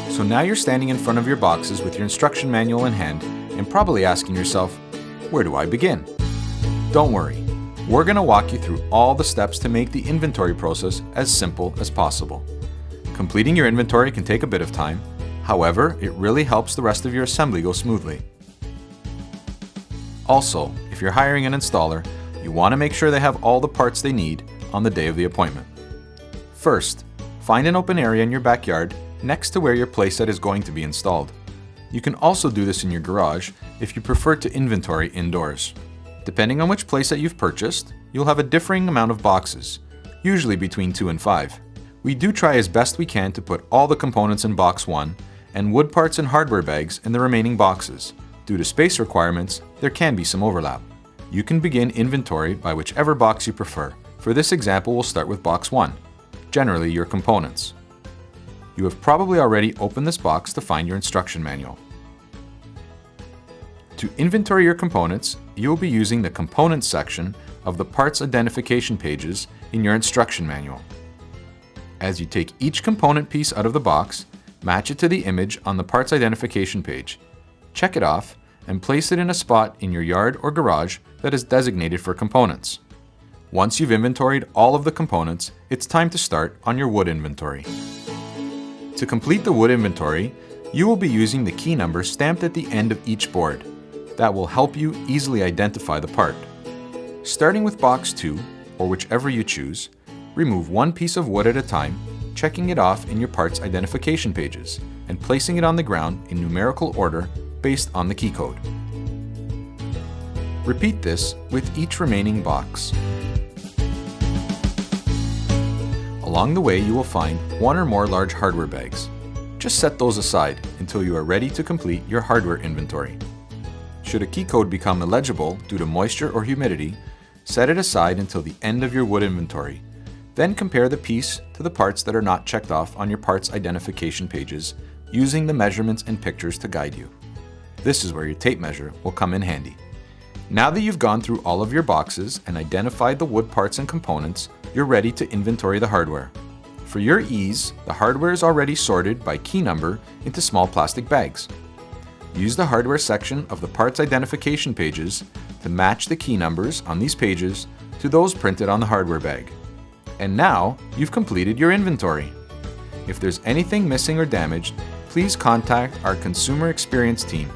So now you're standing in front of your boxes with your instruction manual in hand and probably asking yourself, where do I begin? Don't worry, we're going to walk you through all the steps to make the inventory process as simple as possible. Completing your inventory can take a bit of time, however, it really helps the rest of your assembly go smoothly. Also, if you're hiring an installer, you want to make sure they have all the parts they need on the day of the appointment. First, find an open area in your backyard next to where your playset is going to be installed. You can also do this in your garage if you prefer to inventory indoors. Depending on which playset you've purchased, you'll have a differing amount of boxes, usually between 2 and 5. We do try as best we can to put all the components in box 1 and wood parts and hardware bags in the remaining boxes. Due to space requirements, there can be some overlap. You can begin inventory by whichever box you prefer. For this example, we'll start with box 1, generally your components. You have probably already opened this box to find your instruction manual. To inventory your components, you will be using the Components section of the parts identification pages in your instruction manual. As you take each component piece out of the box, match it to the image on the parts identification page, check it off, and place it in a spot in your yard or garage that is designated for components. Once you've inventoried all of the components, it's time to start on your wood inventory. To complete the wood inventory, you will be using the key number stamped at the end of each board. That will help you easily identify the part. Starting with box 2, or whichever you choose, remove one piece of wood at a time, checking it off in your parts identification pages, and placing it on the ground in numerical order based on the key code. Repeat this with each remaining box. Along the way, you will find one or more large hardware bags. Just set those aside until you are ready to complete your hardware inventory. Should a key code become illegible due to moisture or humidity, set it aside until the end of your wood inventory. Then compare the piece to the parts that are not checked off on your parts identification pages using the measurements and pictures to guide you. This is where your tape measure will come in handy. Now that you've gone through all of your boxes and identified the wood parts and components, you're ready to inventory the hardware. For your ease, the hardware is already sorted by key number into small plastic bags. Use the hardware section of the parts identification pages to match the key numbers on these pages to those printed on the hardware bag. And now, you've completed your inventory. If there's anything missing or damaged, please contact our Consumer Experience team